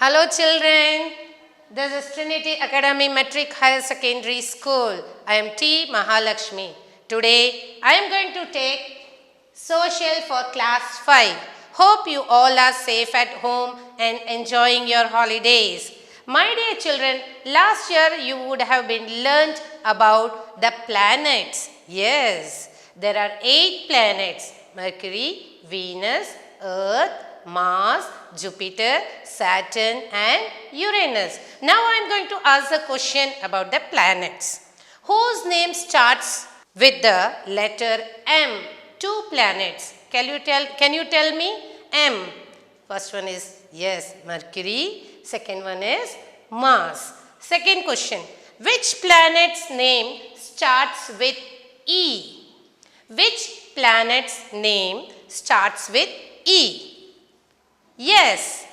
Hello children, this is Trinity Academy Metric Higher Secondary School. I am T. Mahalakshmi. Today I am going to take Social for Class 5. Hope you all are safe at home and enjoying your holidays. My dear children, last year you would have been learnt about the planets. Yes, there are 8 planets: Mercury, Venus, Earth, Mars, Jupiter, Saturn and Uranus. Now I am going to ask a question about the planets. Whose name starts with the letter M? 2 planets. Can you tell me? M. First one is, yes, Mercury. Second one is Mars. Second question. Which planet's name starts with E? Which planet's name starts with E? Yes,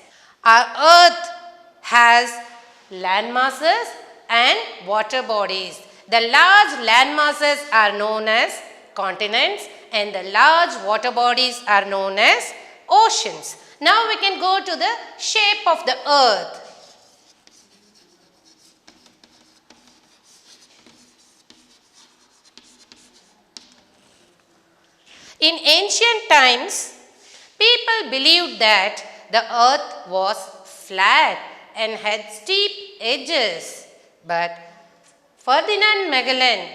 our Earth has land masses and water bodies. The large land masses are known as continents and the large water bodies are known as oceans. Now we can go to the shape of the Earth. In ancient times, people believed that the earth was flat and had steep edges. But Ferdinand Magellan,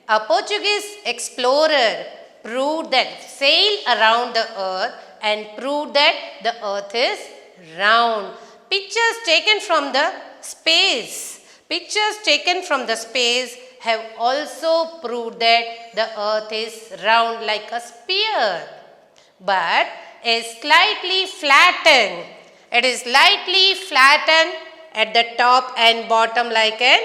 a Portuguese explorer, proved that sailed around the earth and proved that the earth is round. Pictures taken from the space have also proved that the earth is round like a sphere, but is slightly flattened. It is slightly flattened at the top and bottom like an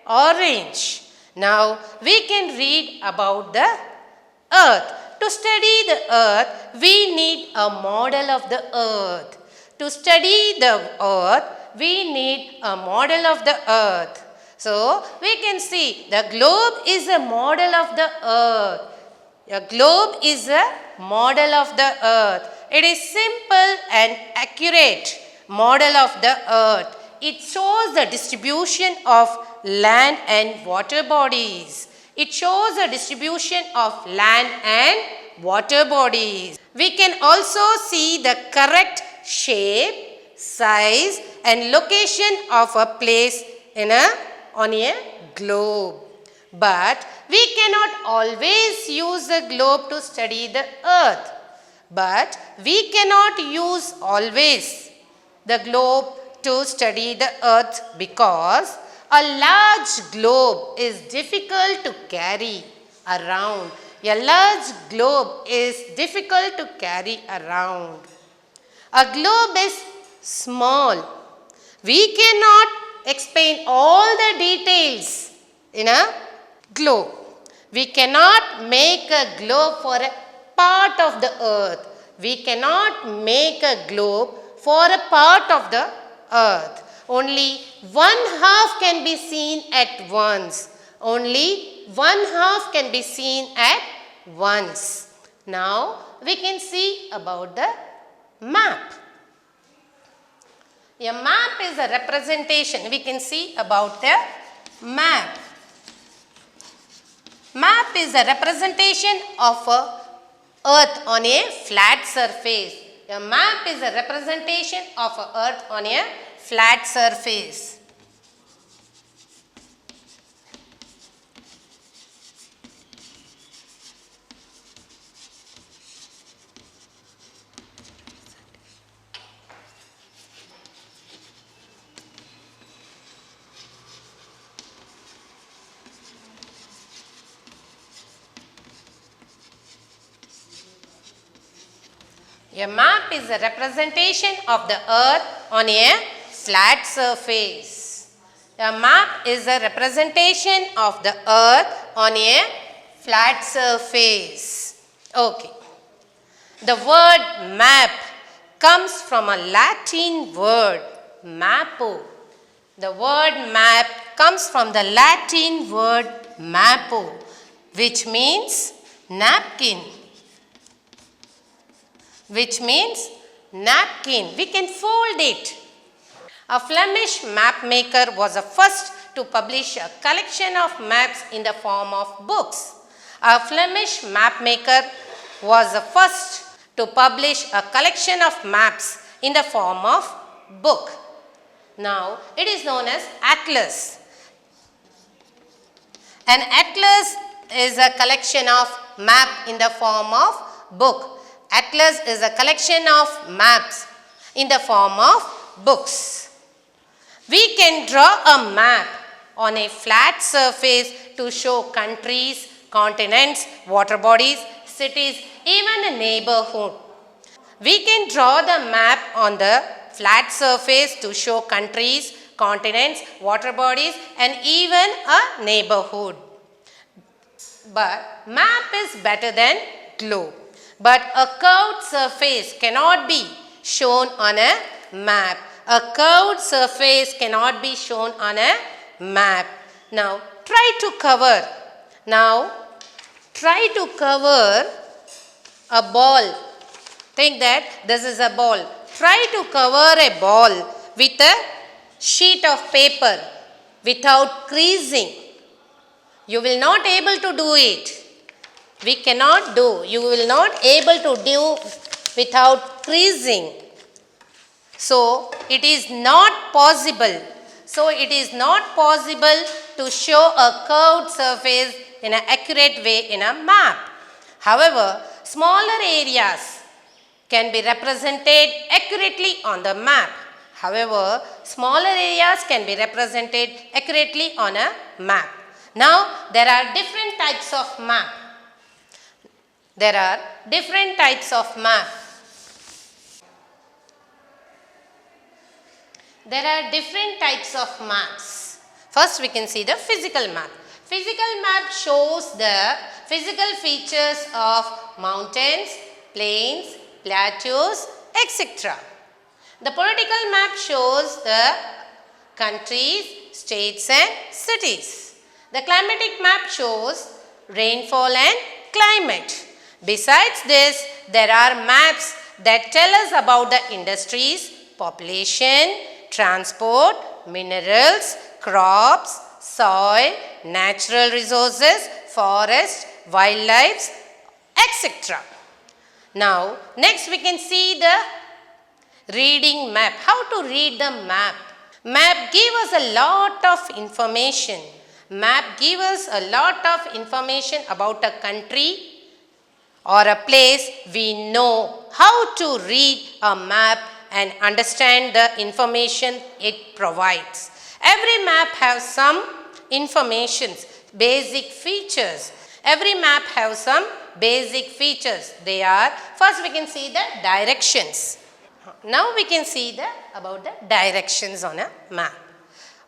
orange. Now we can read about the earth. To study the earth, we need a model of the earth. To study the earth, we need a model of the earth. So we can see the globe is a model of the earth. A globe is a model of the earth. It is simple and accurate model of the earth. It shows the distribution of land and water bodies. It shows the distribution of land and water bodies. We can also see the correct shape, size and location of a place on a globe. But we cannot always use the globe to study the earth. But we cannot use always the globe to study the earth because a large globe is difficult to carry around. A large globe is difficult to carry around. A globe is small. We cannot explain all the details in a globe. We cannot make a globe for a part of the earth. We cannot make a globe for a part of the earth. Only one half can be seen at once. Only one half can be seen at once. Now we can see about the map. A map is a representation. We can see about the map. Map is a representation of a earth on a flat surface. A map is a representation of a earth on a flat surface. A map is a representation of the earth on a flat surface. A map is a representation of the earth on a flat surface. Okay. The word map comes from a Latin word, mappo. The word map comes from the Latin word mappo, which means napkin. Which means napkin. We can fold it. A Flemish map maker was the first to publish a collection of maps in the form of books. A Flemish map maker was the first to publish a collection of maps in the form of book. Now, it is known as atlas. An atlas is a collection of map in the form of book. Atlas is a collection of maps in the form of books. We can draw a map on a flat surface to show countries, continents, water bodies, cities, even a neighborhood. We can draw the map on the flat surface to show countries, continents, water bodies, and even a neighborhood. But map is better than globe. But a curved surface cannot be shown on a map. A curved surface cannot be shown on a map. Now, try to cover a ball. Think that this is a ball. Try to cover a ball with a sheet of paper without creasing. You will not able to do it. We cannot do. You will not able to do without creasing. So, it is not possible. To show a curved surface in an accurate way in a map. However, smaller areas can be represented accurately on the map. Now, there are different types of map. There are different types of maps. First, we can see the physical map. Physical map shows the physical features of mountains, plains, plateaus, etc. The political map shows the countries, states and cities. The climatic map shows rainfall and climate. Besides this, there are maps that tell us about the industries, population, transport, minerals, crops, soil, natural resources, forest, wildlife, etc. Now, next we can see the reading map. How to read the map? Map give us a lot of information. About a country or a place. We know how to read a map and understand the information it provides. Every map has some informations, basic features. They are, first we can see the directions. Now we can see about the directions on a map.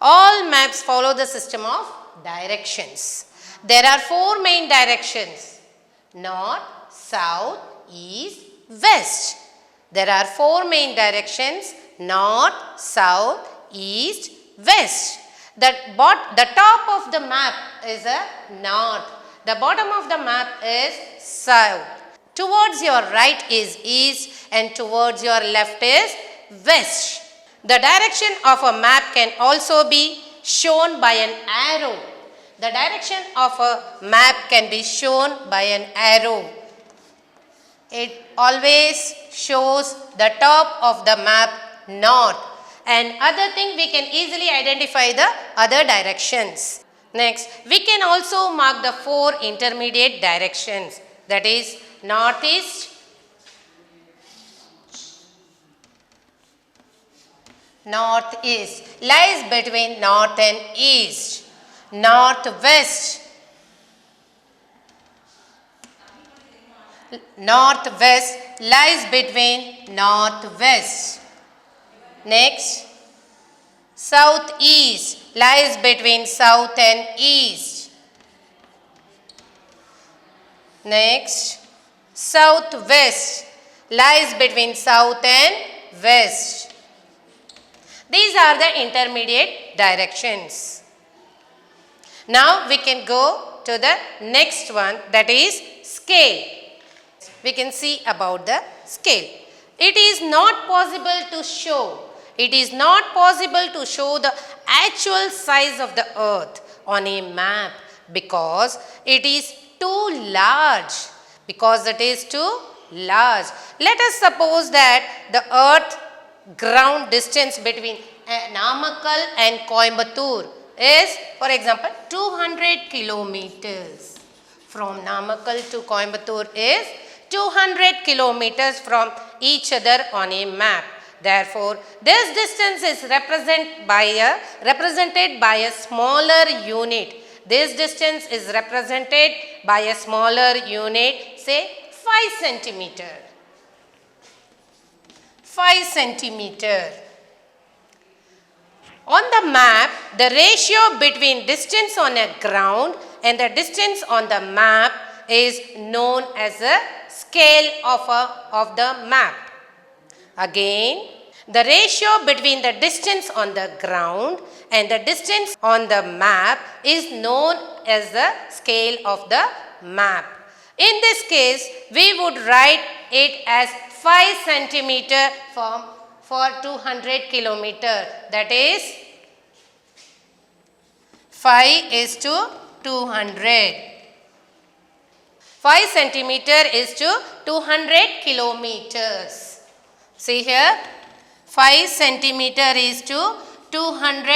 All maps follow the system of directions. There are 4 main directions: north, south, east, west. There are 4 main directions: north, south, east, west. The top of the map is a north. The bottom of the map is south. Towards your right is east and towards your left is west. The direction of a map can also be shown by an arrow. The direction of a map can be shown by an arrow. It always shows the top of the map north. And other thing, we can easily identify the other directions. Next, we can also mark the 4 intermediate directions. That is northeast, lies between north and east. Northwest lies between northwest. Next, southeast lies between south and east. Next, southwest lies between south and west. These are the intermediate directions. Now we can go to the next one, that is scale. We can see about the scale. It is not possible to show it is not possible to show the actual size of the earth on a map because it is too large. Because it is too large. Let us suppose that the earth ground distance between Namakkal and Coimbatore is, for example, 200 kilometers. From Namakkal to Coimbatore is 200 kilometers from each other on a map. Therefore, this distance is represented by a smaller unit. This distance is represented by a smaller unit, say 5 centimeter. 5 centimeter. On the map, the ratio between distance on a ground and the distance on the map is known as a scale of the map. Again, the ratio between the distance on the ground and the distance on the map is known as the scale of the map. In this case, we would write it as 5 centimeter for 200 kilometer. That is 5 is to 200. 5 centimeter is to 200 kilometers. See here, 5 centimeter is to 200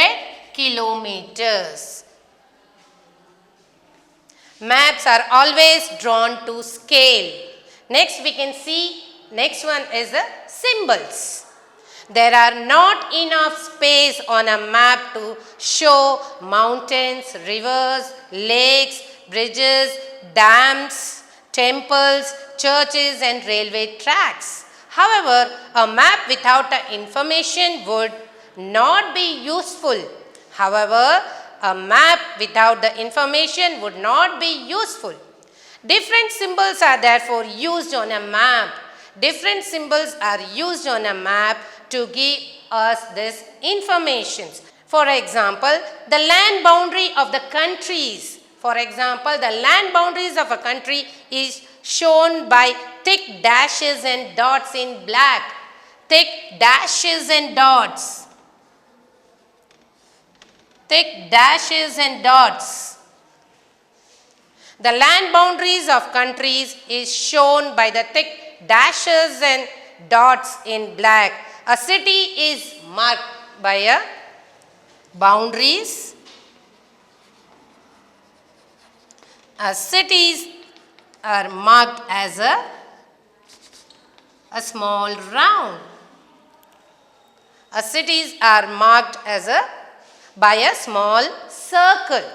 kilometers. Maps are always drawn to scale. Next we can see, next one is the symbols. There are not enough space on a map to show mountains, rivers, lakes, bridges, dams, temples, churches and railway tracks. However, a map without information would not be useful. However, a map without the information would not be useful. Different symbols are therefore used on a map. Different symbols are used on a map to give us this information. For example, the land boundary of the countries. For example, the land boundaries of a country is shown by thick dashes and dots in black. Thick dashes and dots. Thick dashes and dots. The land boundaries of countries is shown by the thick dashes and dots in black. A city is marked by a boundaries. Cities are marked as a small round. Cities are marked as by a small circle.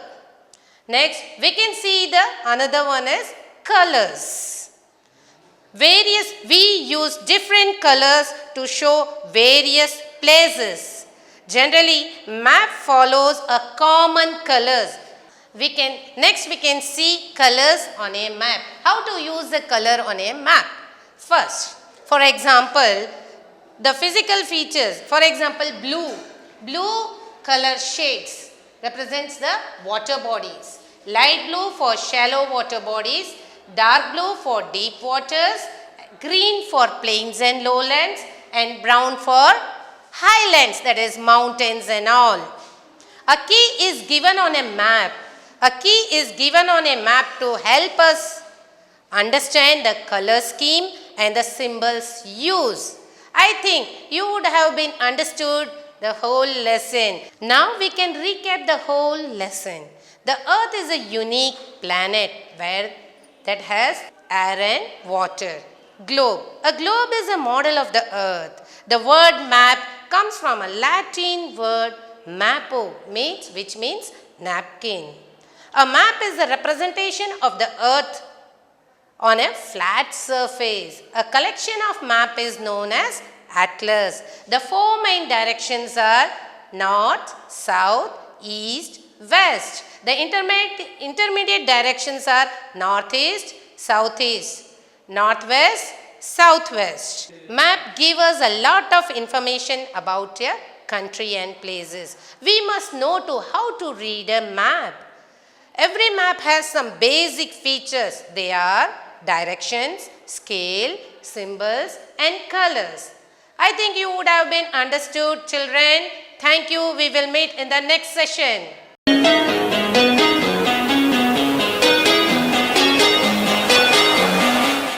Next, we can see another one is colors. We use different colors to show various places. Generally, map follows a common colors. Next we can see colors on a map. How to use the color on a map? First, for example, the physical features. For example, blue. Blue color shades represents the water bodies. Light blue for shallow water bodies, dark blue for deep waters, green for plains and lowlands, and brown for highlands, that is mountains and all. A key is given on a map. A key is given on a map to help us understand the color scheme and the symbols used. I think you would have been understood the whole lesson. Now we can recap the whole lesson. The earth is a unique planet that has air and water. Globe. A globe is a model of the earth. The word map comes from a Latin word mappo, which means napkin. A map is a representation of the earth on a flat surface. A collection of map is known as atlas. The four main directions are north, south, east, west. The intermediate directions are northeast, southeast, northwest, southwest. Map gives us a lot of information about a country and places. We must know how to read a map. Every map has some basic features. They are directions, scale, symbols and colors. I think you would have been understood, children. Thank you. We will meet in the next session.